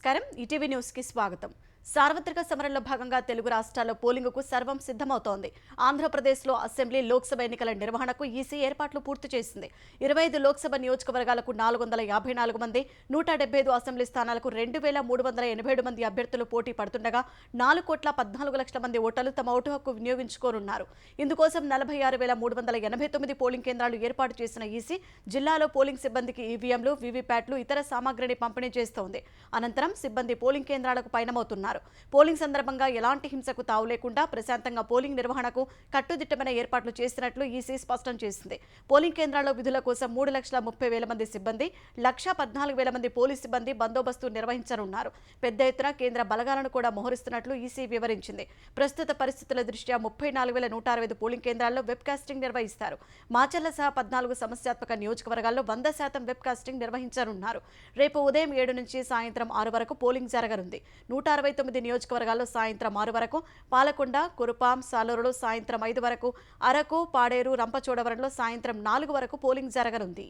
నమస్కారం ETV news కి స్వాగతం। సార్వత్రిక సమరంలో భాగంగా తెలుగు రాష్ట్రాల్లో పోలింగుకు సర్వం సిద్ధమవుతోంది। ఆంధ్రప్రదేశ్లో అసెంబ్లీ లోక్సభ ఎన్నికల నిర్వహణకు ఈసీ ఏర్పాట్లు పూర్తి చేసింది। 25 లోక్సభ నియోజకవర్గాలకు 454 మంది, 175 అసెంబ్లీ స్థానాలకు 2387 మంది అభ్యర్థులు పోటీ పడుతుండగా 4,14,00,000 మంది ఓటర్లు తమ ఓటు హక్కు వినియోగించుకోనున్నారు। ఇందుకోసం 46,389 పోలింగ్ కేంద్రాలు ఏర్పాటు చేసిన ఈసీ జిల్లాలో పోలింగ్ సిబ్బందికి ఈవీఎంలు, వీవీప్యాట్లు, ఇతర సామగ్రిని పంపిణీ చేస్తోంది। అనంతరం సిబ్బంది పోలింగ్ కేంద్రాలకు పయనమవుతున్నారు। పోలింగ్ సందర్భంగా ఎలాంటి హింసకు తావు లేకుండా ప్రశాంతంగా పోలింగ్ నిర్వహణకు కట్టుదిట్టమైన ఏర్పాట్లు చేసినట్లు ఈసీ స్పష్టం చేసింది। పోలింగ్ కేంద్రాల్లో విధుల కోసం 3,30,000 మంది సిబ్బంది, 1,14,000 మంది పోలీస్ సిబ్బంది బందోబస్తు నిర్వహించనున్నారు। పెద్ద ఎత్తున కేంద్ర బలగాలను కూడా మోహరిస్తున్నట్లు ఈసీ వివరించింది। ప్రస్తుత పరిస్థితుల దృష్ట్యా 34,165 పోలింగ్ కేంద్రాల్లో వెబ్ కాస్టింగ్ నిర్వహిస్తారు। మాచర్ల సహా 14 సమస్యాత్మక నియోజకవర్గాల్లో 100% వెబ్ కాస్టింగ్ నిర్వహించనున్నారు। రేపు ఉదయం 7 నుంచి సాయంత్రం 6 వరకు పోలింగ్ జరగనుంది। 169 నియోజకవర్గాల్లో సాయంత్రం 6 వరకు, పాలకొండ, కురుపాం, సాలూరులో సాయంత్రం 5 వరకు, అరకు, పాడేరు, రంపచోడవరంలో సాయంత్రం 4 వరకు పోలింగ్ జరగనుంది।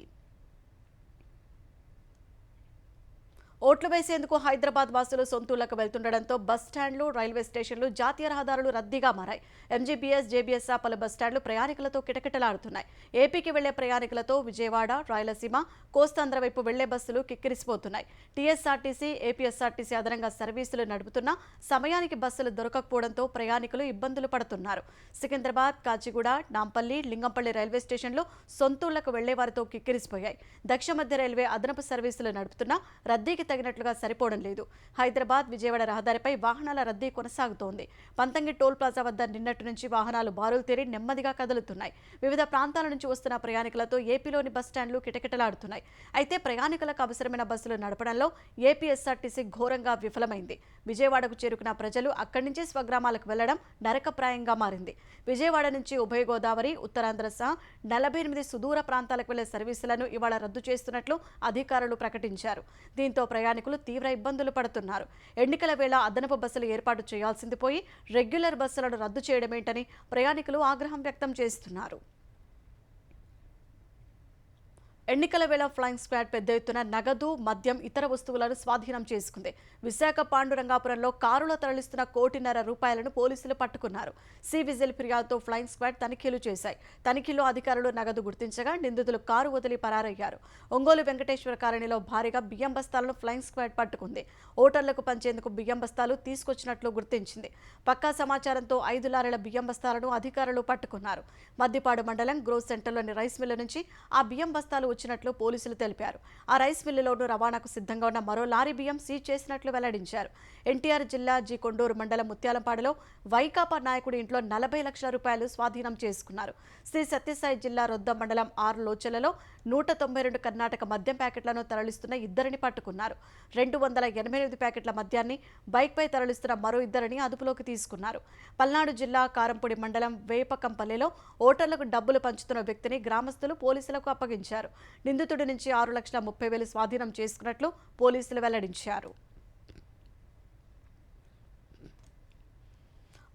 ఓట్లు వేసేందుకు హైదరాబాద్ వాసులు సొంతూళ్లకు వెళ్తుండటంతో బస్ స్టాండ్లు, రైల్వే స్టేషన్లు, జాతీయ రహదారులు రద్దీగా మారాయి। ఎంజీబీఎస్, జేబీఎస్ పలు బస్ స్టాండ్లు ప్రయాణికులతో కిటకిటలాడుతున్నాయి। ఏపీకి వెళ్లే ప్రయాణికులతో విజయవాడ, రాయలసీమ, కోస్తాంధ్ర వైపు వెళ్లే బస్సులు కిక్కిరిసిపోతున్నాయి। టీఎస్ఆర్టీసీ, ఏపీఎస్ఆర్టీసీ అదనంగా సర్వీసులు నడుపుతున్నా సమయానికి బస్సులు దొరకకపోవడంతో ప్రయాణికులు ఇబ్బందులు పడుతున్నారు। సికింద్రాబాద్, కాచిగూడ, నాంపల్లి, లింగంపల్లి రైల్వే స్టేషన్లు సొంతూళ్లకు వెళ్లే వారితో కిక్కిరిసిపోయాయి। దక్షిణ మధ్య రైల్వే అదనపు సర్వీసులు నడుపుతున్నా రద్దీకి తగినట్లుగా సరిపోవడం లేదు। హైదరాబాద్, విజయవాడ రహదారిపై వాహనాల రద్దీ కొనసాగుతోంది। పంతంగి టోల్ ప్లాజా వద్ద నిన్నటి నుంచి వాహనాలు బారులు తీరి నెమ్మదిగా కదులుతున్నాయి। వివిధ ప్రాంతాల నుంచి వస్తున్న ప్రయాణికులతో ఏపీలోని బస్ స్టాండ్లు కిటకిటలాడుతున్నాయి। అయితే ప్రయాణికులకు అవసరమైన బస్సులు నడపడంలో ఏపీఎస్ఆర్టీసీ ఘోరంగా విఫలమైంది। విజయవాడకు చేరుకున్న ప్రజలు అక్కడి నుంచి స్వగ్రామాలకు వెళ్లడం నరకప్రాయంగా మారింది। విజయవాడ నుంచి ఉభయ గోదావరి, ఉత్తరాంధ్ర సహా 48 సుదూర ప్రాంతాలకు వెళ్లే సర్వీసులను ఇవాళ రద్దు చేస్తున్నట్లు అధికారులు ప్రకటించారు। దీంతో ప్రయాణికులు తీవ్ర ఇబ్బందులు పడుతున్నారు। ఎన్నికల వేళ అదనపు బస్సులు ఏర్పాటు చేయాల్సింది పోయి రెగ్యులర్ బస్సులను రద్దు చేయడమేంటని ప్రయాణికులు ఆగ్రహం వ్యక్తం చేస్తున్నారు। ఎన్నికల వేళ ఫ్లయింగ్ స్క్వాడ్ పెద్ద ఎత్తున నగదు, మద్యం, ఇతర వస్తువులను స్వాధీనం చేసుకుంది। విశాఖ పాండురంగాపురంలో కారులో తరలిస్తున్న ₹1,50,00,000 పోలీసులు పట్టుకున్నారు। సి విజిల్ ఫిర్యాదుతో ఫ్లయింగ్ స్క్వాడ్ తనిఖీలు చేశాయి। తనిఖీలో అధికారులు నగదు గుర్తించగా నిందితులు కారు వదిలి పరారయ్యారు। ఒంగోలు వెంకటేశ్వర కాలనీలో భారీగా బియ్యం బస్తాలను ఫ్లయింగ్ స్క్వాడ్ పట్టుకుంది। ఓటర్లకు పంచేందుకు బియ్యం బస్తాలు తీసుకొచ్చినట్లు గుర్తించింది। పక్కా సమాచారంతో 5 లారీల బియ్యం బస్తాలను అధికారులు పట్టుకున్నారు। మద్దిపాడు మండలం గ్రోత్ సెంటర్లోని రైస్ మిల్లు నుంచి ఆ బియ్యం బస్తాలు వచ్చినట్లు పోలీసులు తెలిపారు। ఆ రైస్ మిల్లులోనూ రవాణాకు సిద్ధంగా ఉన్న మరో లారీ బియ్యం సీజ్ చేసినట్లు వెల్లడించారు। ఎన్టీఆర్ జిల్లా జి కొండూరు మండలం ముత్యాలంపాడులో వైకాపా నాయకుడి ఇంట్లో 40 లక్షల రూపాయలు స్వాధీనం చేసుకున్నారు। శ్రీ సత్యసాయి జిల్లా రొద్దం మండలం 6 లోచలలో 192 కర్ణాటక మద్యం ప్యాకెట్లను తరలిస్తున్న ఇద్దరిని పట్టుకున్నారు। 288 ప్యాకెట్ల మద్యాన్ని బైక్పై తరలిస్తున్న మరో ఇద్దరిని అదుపులోకి తీసుకున్నారు। పల్నాడు జిల్లా కారంపొడి మండలం వేపకంపల్లిలో ఓటర్లకు డబ్బులు పంచుతున్న వ్యక్తిని గ్రామస్తులు పోలీసులకు అప్పగించారు। నిందితుడి నుంచి 6,30,000 స్వాధీనం చేసుకున్నట్లు పోలీసులు వెల్లడించారు।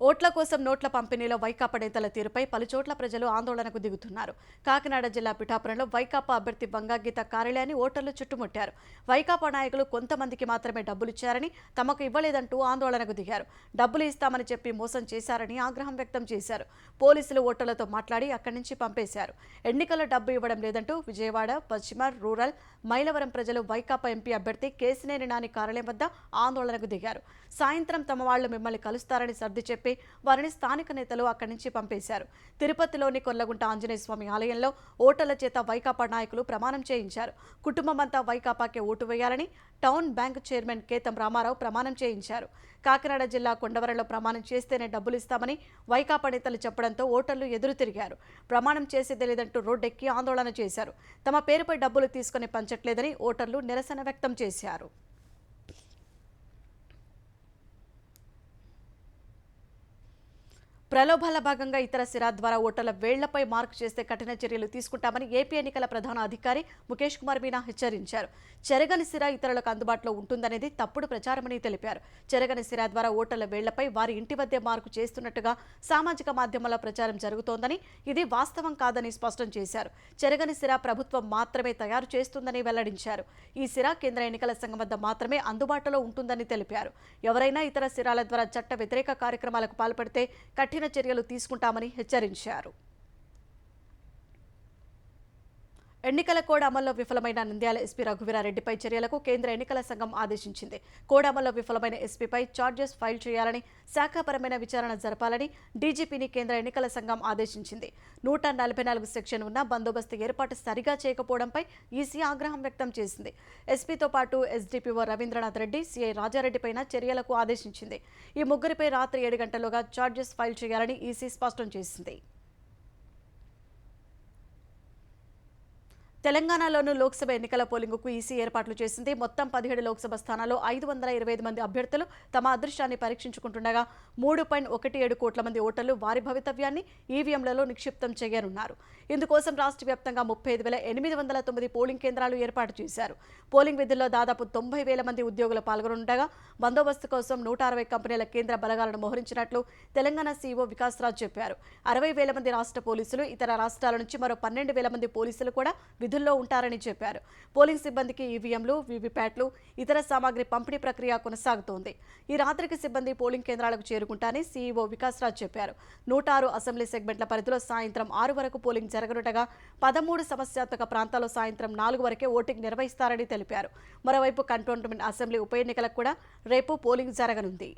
ఓట్ల కోసం నోట్ల పంపిణీలో వైకాపా నేతల తీరుపై పలుచోట్ల ప్రజలు ఆందోళనకు దిగుతున్నారు। కాకినాడ జిల్లా పిఠాపురంలో వైకాపా అభ్యర్థి బంగాగీత కార్యాలయాన్ని ఓటర్లు చుట్టుముట్టారు। వైకాపా నాయకులు కొంతమందికి మాత్రమే డబ్బులిచ్చారని, తమకు ఇవ్వలేదంటూ ఆందోళనకు దిగారు। డబ్బులు ఇస్తామని చెప్పి మోసం చేశారని ఆగ్రహం వ్యక్తం చేశారు। పోలీసులు ఓటర్లతో మాట్లాడి అక్కడి నుంచి పంపేశారు। ఎన్నికల్లో డబ్బు ఇవ్వడం లేదంటూ విజయవాడ, పశ్చిమ, రూరల్, మైలవరం ప్రజలు వైకాపా ఎంపీ అభ్యర్థి కేసినేని నాని కార్యాలయం వద్ద ఆందోళనకు దిగారు। సాయంత్రం తమ వాళ్లు మిమ్మల్ని కలుస్తారని సర్ది చెప్పి వారిని స్థానిక నేతలు అక్కడి నుంచి పంపేశారు। తిరుపతిలోని కొల్లగుంట ఆంజనేయ స్వామి ఆలయంలో ఓటర్ల చేత వైకాపా నాయకులు ప్రమాణం చేయించారు। కుటుంబమంతా వైకాపాకే ఓటు వేయాలని town bank chairman Ketam Ramarao ప్రమాణం చేయించారు। కాకినాడ జిల్లా కొండవరంలో ప్రమాణం చేస్తేనే డబ్బులు ఇస్తామని వైకాపా నేతలు చెప్పడంతో ఓటర్లు ఎదురు తిరిగారు। ప్రమాణం చేసేదే లేదంటూ రోడ్డెక్కి ఆందోళన చేశారు। తమ పేరుపై డబ్బులు తీసుకుని పంచట్లేదని ఓటర్లు నిరసన వ్యక్తం చేశారు। ప్రలోభాల భాగంగా ఇతర సిరా ద్వారా ఓటర్ల వేళ్లపై మార్కు చేస్తే కఠిన చర్యలు తీసుకుంటామని ఏపీ ఎన్నికల ప్రధాన అధికారి ముఖేష్ కుమార్ మీనా హెచ్చరించారు. చెరగని సిరా ఇతరులకు అందుబాటులో ఉంటుందనేది తప్పుడు ప్రచారమని తెలిపారు. చెరగని సిరా ద్వారా ఓటర్ల వేళ్లపై వారి ఇంటి వద్దే మార్కు చేస్తున్నట్టుగా సామాజిక మాధ్యమాల్లో ప్రచారం జరుగుతోందని, ఇది వాస్తవం కాదని స్పష్టం చేశారు. చెరగని సిరా ప్రభుత్వం మాత్రమే తయారు చేస్తుందని వెల్లడించారు. ఈ సిరా కేంద్ర ఎన్నికల సంఘం వద్ద మాత్రమే అందుబాటులో ఉంటుందని తెలిపారు. ఎవరైనా ఇతర సిరాల ద్వారా చట్ట వ్యతిరేక కార్యక్రమాలకు పాల్పడితే కఠిన చర్యలు తీసుకుంటామని హెచ్చరించారు. ఎన్నికల కోడ్ అమల్లో విఫలమైన నంద్యాల ఎస్పీ రఘువీరారెడ్డిపై చర్యలకు కేంద్ర ఎన్నికల సంఘం ఆదేశించింది. కోడ్ అమల్లో విఫలమైన ఎస్పీపై చార్జెస్ ఫైల్ చేయాలని, శాఖాపరమైన విచారణ జరపాలని డీజీపీని కేంద్ర ఎన్నికల సంఘం ఆదేశించింది. 144 సెక్షన్ ఉన్న బందోబస్తు ఏర్పాటు సరిగా చేయకపోవడంపై ఈసీ ఆగ్రహం వ్యక్తం చేసింది. ఎస్పీతో పాటు ఎస్డీపీఓ రవీంద్రనాథ్ రెడ్డి, సీఐ రాజారెడ్డిపైన చర్యలకు ఆదేశించింది. ఈ ముగ్గురిపై రాత్రి 7 గంటల్లోగా చార్జెస్ ఫైల్ చేయాలని ఈసీ స్పష్టం చేసింది. తెలంగాణలోనూ లోక్సభ ఎన్నికల పోలింగుకు ఈసీ ఏర్పాట్లు చేసింది. మొత్తం 17 లోక్సభ స్థానాల్లో 525 మంది అభ్యర్థులు తమ అదృష్టాన్ని పరీక్షించుకుంటుండగా 3.17 కోట్ల మంది ఓటర్లు వారి భవితవ్యాన్ని ఈవీఎంలలో నిక్షిప్తం చేయనున్నారు. ఇందుకోసం రాష్ట్ర వ్యాప్తంగా 35,809 పోలింగ్ కేంద్రాలు ఏర్పాటు చేశారు. పోలింగ్ విధుల్లో దాదాపు 90,000 మంది ఉద్యోగులు పాల్గొనుండగా బందోబస్తు కోసం 160 కంపెనీల కేంద్ర బలగాలను మోహరించినట్లు తెలంగాణ సీఈఓ వికాస్ రాజ్ చెప్పారు. 60,000 మంది రాష్ట్ర పోలీసులు, ఇతర రాష్ట్రాల నుంచి మరో 12,000 మంది పోలీసులు కూడా విధుల్లో ఉంటారని చెప్పారు. పోలింగ్ సిబ్బందికి ఈవీఎంలు, వీవీప్యాట్లు, ఇతర సామాగ్రి పంపిణీ ప్రక్రియ కొనసాగుతోంది. ఈ రాత్రికి సిబ్బంది పోలింగ్ కేంద్రాలకు చేరుకుంటారని సీఈఓ వికాస్ రాజ్ చెప్పారు. 106 అసెంబ్లీ సెగ్మెంట్ల పరిధిలో సాయంత్రం 6 వరకు పోలింగ్ జరగనుండగా 13 సమస్యాత్మక ప్రాంతాల్లో సాయంత్రం 4 వరకే ఓటింగ్ నిర్వహిస్తారని తెలిపారు. మరోవైపు కంటోన్మెంట్ అసెంబ్లీ ఉప ఎన్నికలకు కూడా రేపు పోలింగ్ జరగనుంది.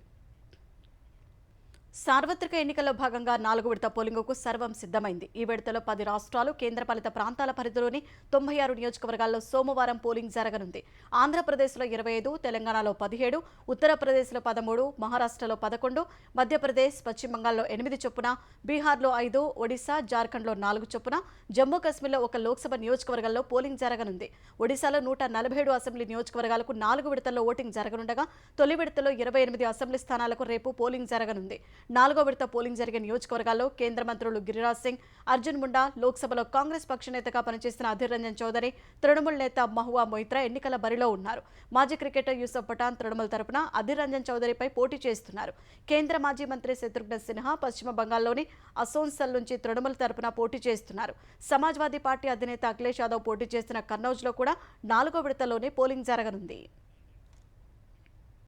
సార్వత్రిక ఎన్నికల్లో భాగంగా 4వ విడత పోలింగుకు సర్వం సిద్ధమైంది. ఈ విడతలో 10 రాష్ట్రాలు, కేంద్రపాలిత ప్రాంతాల పరిధిలోని 96 నియోజకవర్గాల్లో సోమవారం పోలింగ్ జరగనుంది. ఆంధ్రప్రదేశ్లో 25, తెలంగాణలో 17, ఉత్తరప్రదేశ్లో 13, మహారాష్ట్రలో 11, మధ్యప్రదేశ్, పశ్చిమ బంగాల్లో 8 చొప్పున, బీహార్లో 5, ఒడిశా, జార్ఖండ్లో 4 చొప్పున, జమ్మూ కశ్మీర్లో 1 లోక్సభ నియోజకవర్గంలో పోలింగ్ జరగనుంది. ఒడిశాలో 147 అసెంబ్లీ నియోజకవర్గాలకు 4 విడతల్లో ఓటింగ్ జరగనుండగా తొలి విడతలో 28 అసెంబ్లీ స్థానాలకు రేపు పోలింగ్ జరగనుంది. 4వ విడత పోలింగ్ జరిగే నియోజకవర్గాల్లో కేంద్ర మంత్రులు గిరిరాజ్ సింగ్, అర్జున్ ముండా, లోక్సభలో కాంగ్రెస్ పక్ష నేతగా పనిచేస్తున్న అధీర్ రంజన్ చౌదరి, తృణమూల్ నేత మహువా మొయిత్రా ఎన్నికల బరిలో ఉన్నారు. మాజీ క్రికెటర్ యూసఫ్ పఠాన్ తృణమూల్ తరపున అధీర్ రంజన్ చౌదరిపై పోటీ చేస్తున్నారు. కేంద్ర మాజీ మంత్రి శత్రుఘ్న సిన్హా పశ్చిమ బంగాల్లోని అసోన్సల్ నుంచి తృణమూల్ తరపున పోటీ చేస్తున్నారు. సమాజ్వాదీ పార్టీ అధినేత అఖిలేష్ యాదవ్ పోటీ చేస్తున్న కన్నౌజ్లో కూడా 4వ విడతలోనే పోలింగ్ జరగనుంది.